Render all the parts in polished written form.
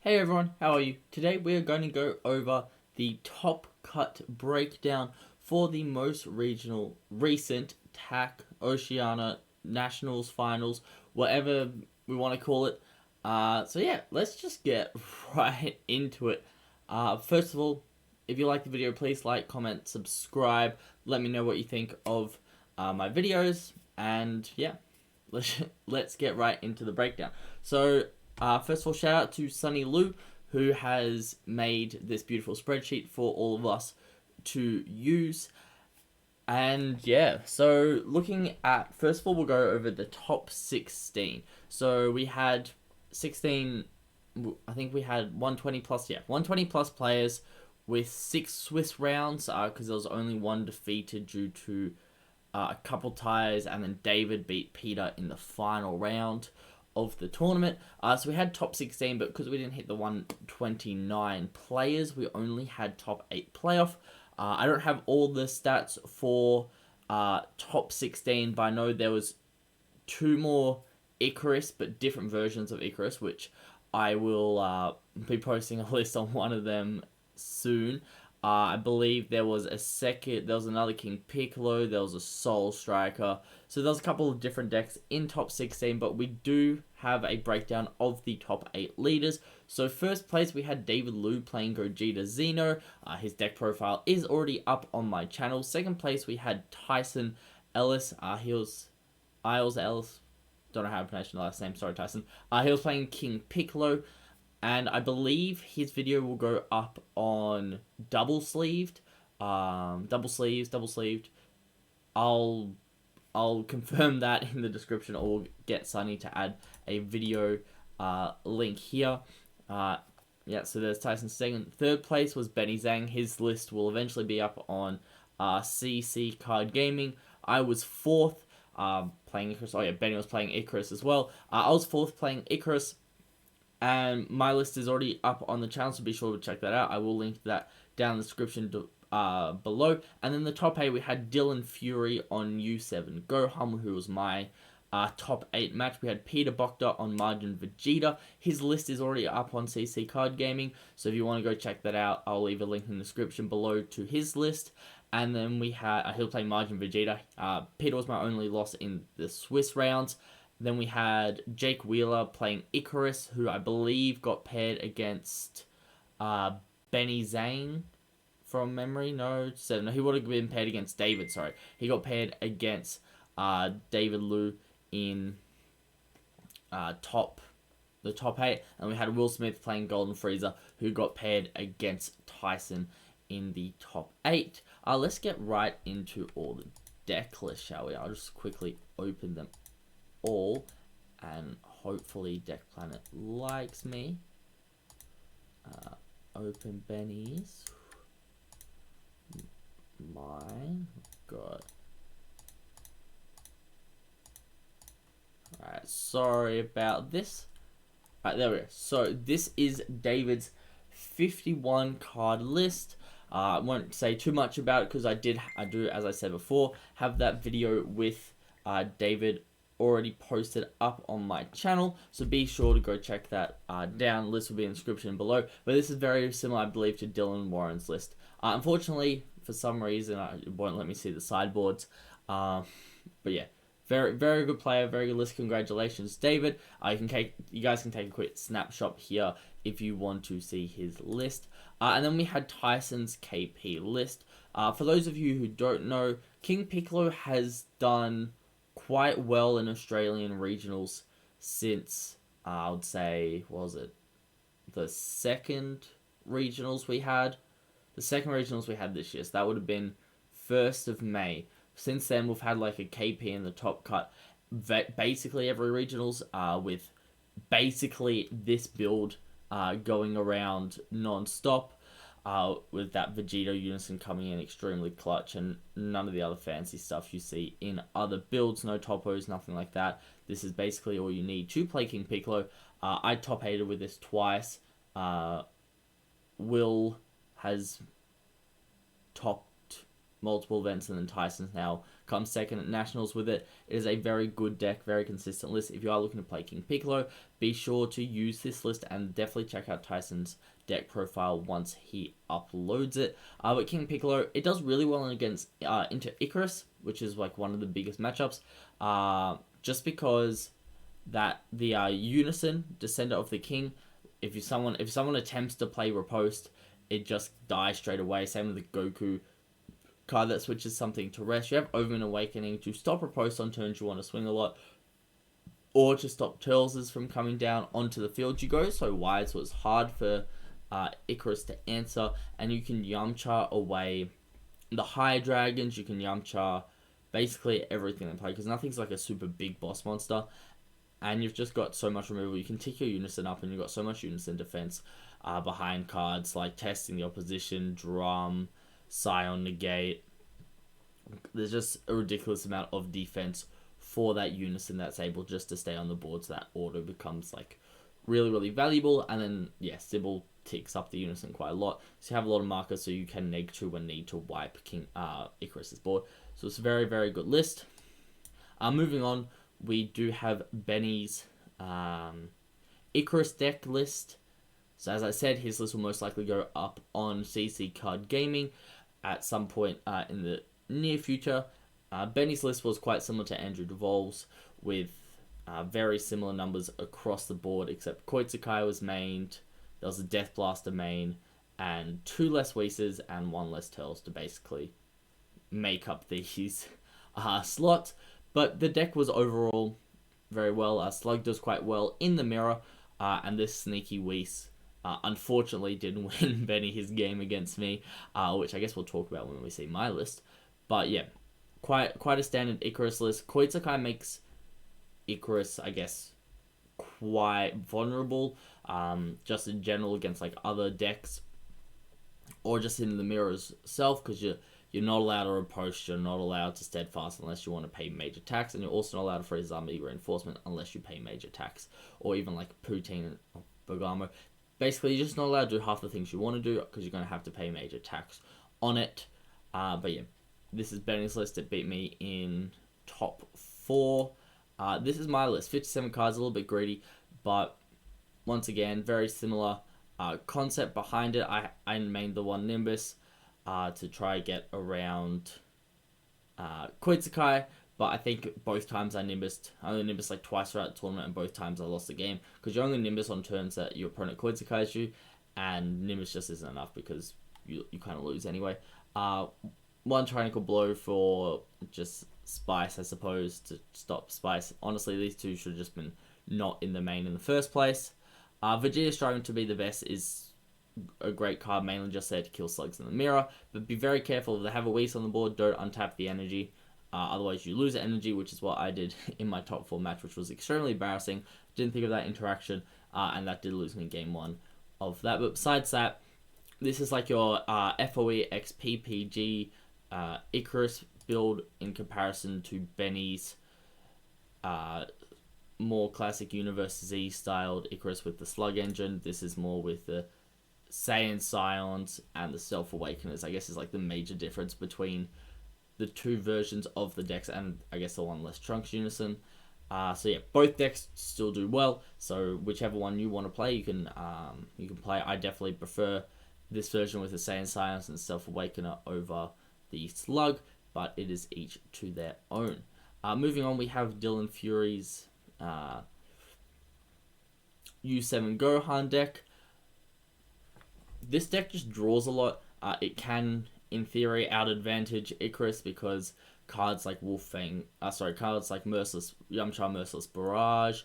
Hey everyone, how are you? Today we are going to go over the top cut breakdown for the most recent TAC, Oceania, Nationals, Finals, whatever we want to call it. So yeah, let's just get right into it. First of all, if you like the video, please like, comment, subscribe. Let me know what you think of my videos, and yeah, let's get right into the breakdown. So first of all, shout out to Sunny Lou, who has made this beautiful spreadsheet for all of us to use. And yeah, so looking at, first of all, we'll go over the top 16. So we had 16, I think we had 120 plus, 120 plus players with 6 Swiss rounds, because there was only one defeated due to a couple ties, and then David beat Peter in the final round of the tournament. So we had top 16, but because we didn't hit the 129 players, we only had top 8 playoff. I don't have all the stats for top 16, but I know there was 2 more Icarus, but different versions of Icarus, which I will be posting a list on one of them soon. I believe there was another King Piccolo, there was a Soul Striker. So there's a couple of different decks in top 16, but we do have a breakdown of the top 8 leaders. So first place, we had David Liu playing Gogeta Xeno. His deck profile is already up on my channel. Second place, we had Tyson Ellis. He was Isles Ellis. Don't know how to pronounce the last name. Sorry, Tyson. He was playing King Piccolo, and I believe his video will go up on double sleeved. Double sleeved. I'll confirm that in the description, or get Sunny to add a video link here. Yeah, so there's Tyson's second. Third place was Benny Zhang. His list will eventually be up on CC Card Gaming. I was fourth, playing Icarus. Oh yeah, Benny was playing Icarus as well. I was fourth playing Icarus, and my list is already up on the channel, so be sure to check that out. I will link that down in the description below. And then the top 8, we had Dylan Fury on U7 Goham, who was my top 8 match. We had Peter Bochter on Margin Vegeta. His list is already up on CC Card Gaming, so if you want to go check that out, I'll leave a link in the description below to his list. And then we had, he'll play Margin Vegeta. Peter was my only loss in the Swiss rounds. Then we had Jake Wheeler playing Icarus, who I believe got paired against Benny Zane from memory. No, he would have been paired against David, sorry. He got paired against David Liu in the top 8. And we had Will Smith playing Golden Freezer, who got paired against Tyson in the top 8. Let's get right into all the deck lists, shall we? I'll just quickly open them all, and hopefully Deck Planet likes me. Open Benny's. Mine. Got. Alright, sorry about this. Alright, there we go. So this is David's 51 card list. I won't say too much about it because I do, as I said before, have that video with David already posted up on my channel, so be sure to go check that down. List will be in the description below, but this is very similar, I believe, to Dylan Warren's list. Unfortunately, for some reason, it won't let me see the sideboards, but yeah, very, very good player, very good list. Congratulations, David. You guys can take a quick snapshot here if you want to see his list. And then we had Tyson's KP list. For those of you who don't know, King Piccolo has done quite well in Australian regionals since, I would say, what was it? The second regionals we had? The second regionals we had this year, so that would have been 1st of May. Since then, we've had like a KP in the top cut basically every regionals, with basically this build going around non-stop. With that Vegeta Unison coming in extremely clutch, and none of the other fancy stuff you see in other builds. No topos, nothing like that. This is basically all you need to play King Piccolo. I top 8'd with this twice. Will has topped multiple events, and then Tyson's now come second at Nationals with it. It is a very good deck, very consistent list. If you are looking to play King Piccolo, be sure to use this list and definitely check out Tyson's deck profile once he uploads it. But King Piccolo, it does really well against into Icarus, which is like one of the biggest matchups. Just because that the Unison, Descender of the King, if someone attempts to play Riposte, it just dies straight away. Same with the Goku card that switches something to rest. You have Overman Awakening to stop Riposte on turns you want to swing a lot, or to stop Turles from coming down onto the field you go so wide, so it's hard for Icarus to answer, and you can Yamcha away the high dragons, you can Yamcha basically everything in play, because nothing's like a super big boss monster, and you've just got so much removal. You can tick your Unison up, and you've got so much Unison defense behind cards like Testing the Opposition, Drum, Scion Negate. There's just a ridiculous amount of defense for that Unison that's able just to stay on the board, so that auto becomes like really, really valuable. And then, yeah, Sybil ticks up the Unison quite a lot, so you have a lot of markers, so you can neg-2 when need to wipe Icarus's board. So it's a very, very good list. Moving on, we do have Benny's Icarus deck list. So as I said, his list will most likely go up on CC Card Gaming at some point in the near future. Benny's list was quite similar to Andrew Duvall's, with very similar numbers across the board, except Koitsukai was mained, there was a Death Blaster main, and 2 less Whis and 1 less Turles to basically make up these slots. But the deck was overall very well. Slug does quite well in the mirror, and this sneaky Whis unfortunately didn't win Benny his game against me, which I guess we'll talk about when we see my list. But yeah, quite a standard Icarus list. Koitsukai makes Icarus, I guess, quite vulnerable, just in general against like other decks, or just in the mirrors itself, because you're not allowed to riposte, you're not allowed to steadfast unless you want to pay major tax, and you're also not allowed to freeze zombie reinforcement unless you pay major tax, or even like Poutine or Bergamo. Basically, you're just not allowed to do half the things you want to do, because you're going to have to pay major tax on it. But yeah, this is Benny's list. It beat me in top 4. This is my list. 57 cards, a little bit greedy, but once again, very similar concept behind it. I mained the one Nimbus to try get around Koitsukai, but I think both times I only Nimbus like twice throughout the tournament, and both times I lost the game, because you only Nimbus on turns that your opponent Koitsukai's you, and Nimbus just isn't enough because you kind of lose anyway. One Tyrannical Blow for just Spice, I suppose, to stop Spice. Honestly, these two should have just been not in the main in the first place. Vegeta striving to be the best is a great card, mainly just there to kill slugs in the mirror, but be very careful. If they have a Whis on the board, don't untap the energy. Otherwise you lose energy, which is what I did in my top 4 match, which was extremely embarrassing. Didn't think of that interaction, and that did lose me game 1 of that. But besides that, this is like your FOE x PPG Icarus build in comparison to Benny's more classic Universe Z styled Icarus with the Slug engine. This is more with the Saiyan Scions and the Self Awakeners. I guess is like the major difference between the 2 versions of the decks, and I guess the one less Trunks Unison. So yeah, both decks still do well. So whichever one you want to play, you can play. I definitely prefer this version with the Saiyan Scions and Self Awakener over the Slug, but it is each to their own. Moving on, we have Dylan Fury's U7 Gohan deck. This deck just draws a lot. It can, in theory, out-advantage Icarus because cards like cards like Yamcha Merciless Barrage.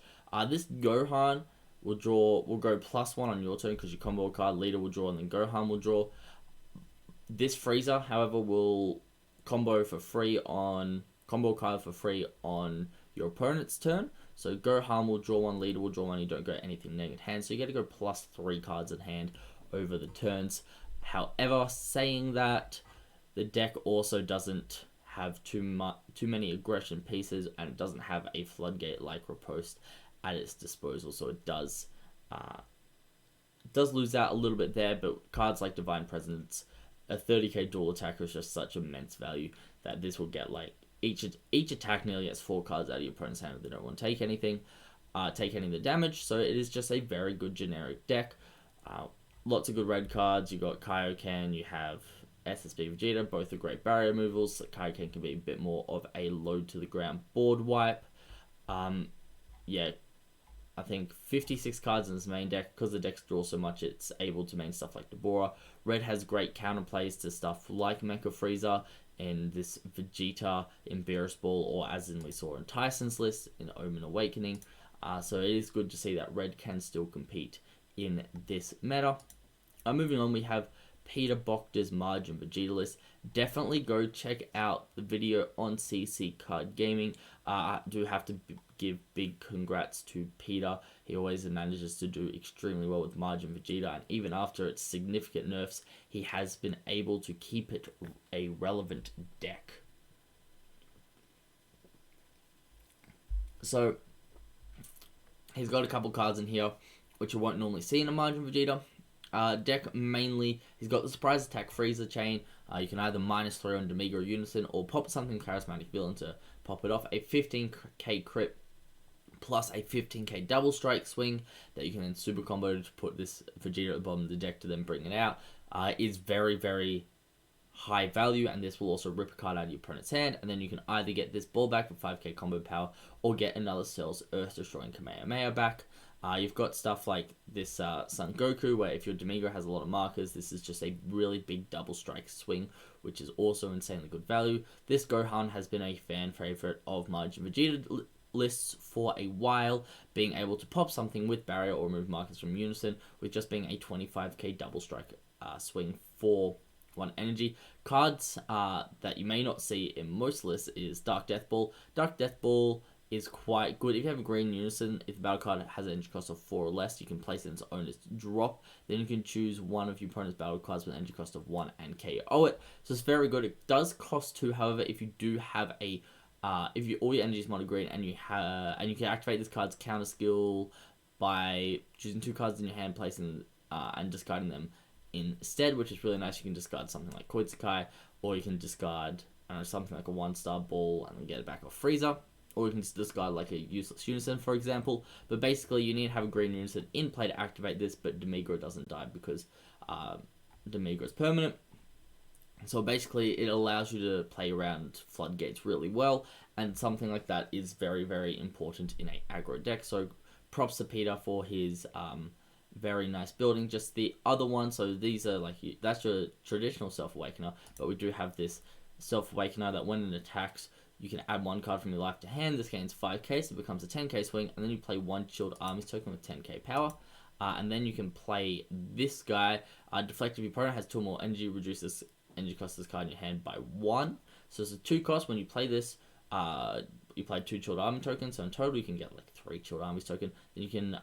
This Gohan will go +1 on your turn because your combo card leader will draw and then Gohan will draw. This Frieza, however, will combo card for free on your opponent's turn. So Gohan will draw 1, leader will draw 1, you don't get anything negative hand, so you get to go +3 cards in hand over the turns. However, saying that, the deck also doesn't have too many aggression pieces, and it doesn't have a floodgate like Riposte at its disposal, so it does lose out a little bit there. But cards like Divine Presence, a 30k dual attacker is just such immense value that this will get like each attack nearly gets 4 cards out of your opponent's hand if they don't want to take anything. Take any of the damage, so it is just a very good generic deck. Lots of good red cards. You got Kaioken, you have SSB Vegeta, both are great barrier removals. Kaioken can be a bit more of a load to the ground board wipe. Yeah, I think 56 cards in this main deck. Because the decks draw so much, it's able to main stuff like Deborah. Red has great counterplays to stuff like Mecha Frieza and this Vegeta in Beerus Ball, or as in we saw in Tyson's list in Omen Awakening. So it is good to see that red can still compete in this meta. Moving on, we have Peter Bochter's Margin Vegeta list. Definitely go check out the video on CC Card Gaming. I do have to give big congrats to Peter. He always manages to do extremely well with Margin Vegeta, and even after its significant nerfs, he has been able to keep it a relevant deck. So he's got a couple cards in here which you won't normally see in a Margin Vegeta deck. Mainly, he's got the Surprise Attack Frieza Chain. You can either -3 on Demigo or Unison, or pop something Charismatic Villain to pop it off. A 15k crit plus a 15k double strike swing that you can then super combo to put this Vegeta at the bottom of the deck to then bring it out. Is very, very high value, and this will also rip a card out of your opponent's hand, and then you can either get this ball back for 5k combo power, or get another Cell's Earth Destroying Kamehameha back. You've got stuff like this Son Goku, where if your Demigo has a lot of markers, this is just a really big double strike swing, which is also insanely good value. This Gohan has been a fan favorite of Margin Vegeta lists for a while, being able to pop something with barrier or remove markers from Unison, with just being a 25k double strike swing for 1 energy. Cards that you may not see in most lists is Dark Death Ball. Dark Death Ball is quite good. If you have a green Unison, if the battle card has an energy cost of 4 or less, you can place it in its owner's drop. Then you can choose one of your opponent's battle cards with an energy cost of 1 and KO it. So it's very good. It does cost 2, however, if you do have a if all your energy is mono green, and you can activate this card's counter skill by choosing 2 cards in your hand, placing and discarding them instead, which is really nice. You can discard something like Koitsukai, or you can discard something like a 1-star ball and then get it back off Frieza. Or you can just discard like a useless Unison, for example. But basically, you need to have a green Unison in play to activate this, but Demigo doesn't die because Demigo is permanent. So basically, it allows you to play around floodgates really well, and something like that is very, very important in a aggro deck. So props to Peter for his very nice building. Just the other one, so these are like, that's your traditional Self-Awakener, but we do have this Self-Awakener that when it attacks, you can add 1 card from your life to hand. This gains 5k, so it becomes a 10k swing, and then you play 1 Chilled Armies token with 10k power. And then you can play this guy. Deflect if your opponent has 2 or more energy, reduces energy cost of this card in your hand by 1. So it's a 2 cost. When you play this, you play 2 Chilled Army tokens, so in total you can get like 3 Chilled Armies token. Then you can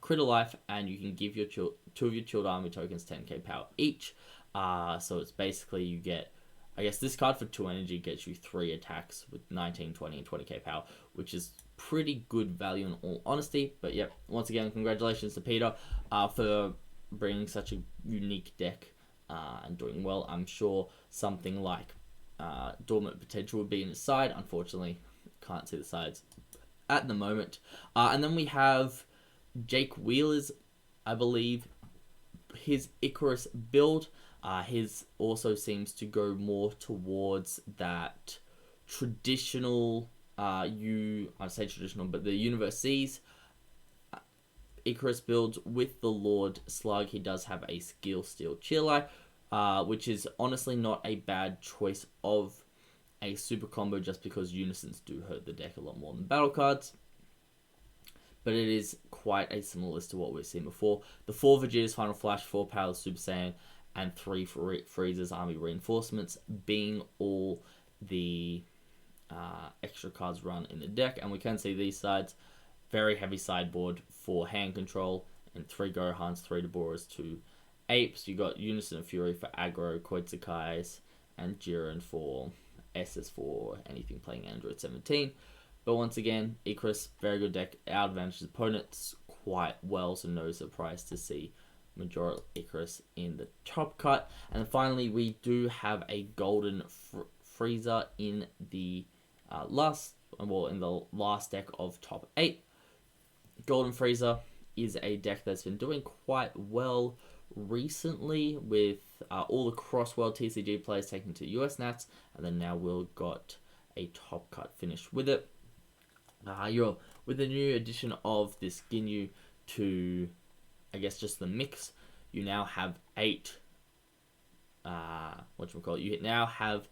crit a life, and you can give your 2 of your Chilled Army tokens 10k power each. So it's basically, you get, I guess this card for 2 energy gets you 3 attacks with 19, 20, and 20k power, which is pretty good value in all honesty. But yeah, once again, congratulations to Peter for bringing such a unique deck and doing well. I'm sure something like Dormant Potential would be in his side. Unfortunately, can't see the sides at the moment. And then we have Jake Wheeler's, I believe, his Icarus build. His also seems to go more towards that traditional, I say traditional, but the Universities Icarus build with the Lord Slug. He does have a Skill Steel Chili, which is honestly not a bad choice of a super combo, just because Unisons do hurt the deck a lot more than battle cards. But it is quite a similar list to what we've seen before. The 4 Vegeta's Final Flash, 4 Power Super Saiyan, and 3 Frieza's Army Reinforcements being all the extra cards run in the deck. And we can see these sides, very heavy sideboard for hand control, and 3 Gohans, 3 Deborahs, 2 Apes. You got Unison of Fury for aggro, Koitsukais, and Jiren for SS for anything playing Android 17. But once again, Icarus, very good deck, out-advantages opponents quite well, so no surprise to see Majora Icarus in the top cut. And finally, we do have a golden Frieza in the in the last deck of top 8. Golden Frieza is a deck that's been doing quite well recently with all the cross-world TCG players taking to US Nats, and then now we've got a top cut finish with it. With the new addition of this Ginyu to, I guess, just the mix, you now have 8 you now have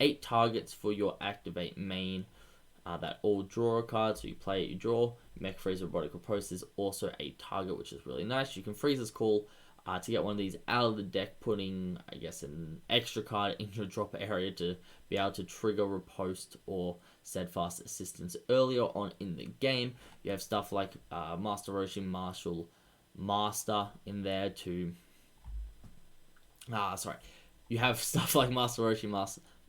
8 targets for your activate main that all draw a card. So you play it, you draw. Mech Freeze Robotic Riposte is also a target, which is really nice. You can Freeze's Call to get one of these out of the deck, putting, I guess, an extra card in your drop area to be able to trigger Riposte or Steadfast Assistance earlier on in the game. You have stuff like Master Roshi, Marshall, Master in there to... You have stuff like Master Roshi,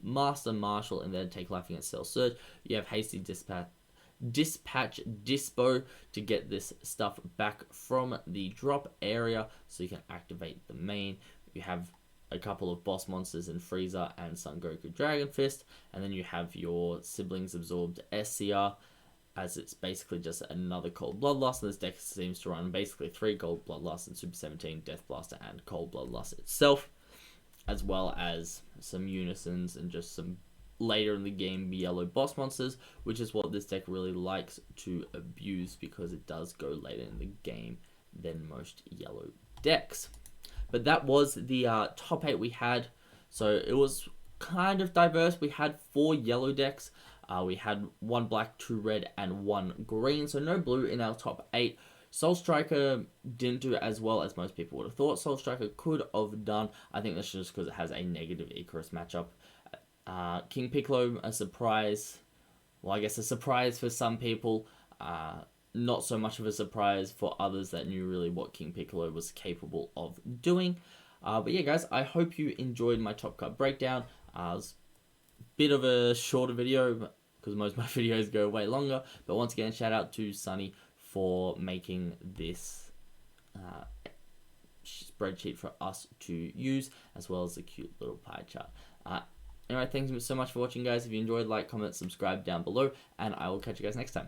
Master Marshall in there to take life against Cell Surge. You have Hasty Dispatch Dispo to get this stuff back from the drop area so you can activate the main. You have a couple of boss monsters in Frieza and Son Goku Dragon Fist, and then you have your siblings absorbed SCR, as it's basically just another Cold Bloodlust, and this deck seems to run basically 3 Cold Bloodlust and Super 17, Death Blaster, and Cold Bloodlust itself, as well as some unisons and just some later in the game yellow boss monsters, which is what this deck really likes to abuse because it does go later in the game than most yellow decks. But that was the top 8 we had, so it was kind of diverse. We had 4 yellow decks, we had 1 black, 2 red, and 1 green, so no blue in our top 8. Soul Striker didn't do as well as most people would have thought Soul Striker could have done. I think that's just because it has a negative Icarus matchup. King Piccolo, a surprise. Well, I guess a surprise for some people. Not so much of a surprise for others that knew really what King Piccolo was capable of doing. But yeah, guys, I hope you enjoyed my top cut breakdown. It was a bit of a shorter video because most of my videos go way longer. But once again, shout out to Sunny for making this spreadsheet for us to use, as well as a cute little pie chart. Anyway, thanks so much for watching, guys. If you enjoyed, like, comment, subscribe down below, and I will catch you guys next time.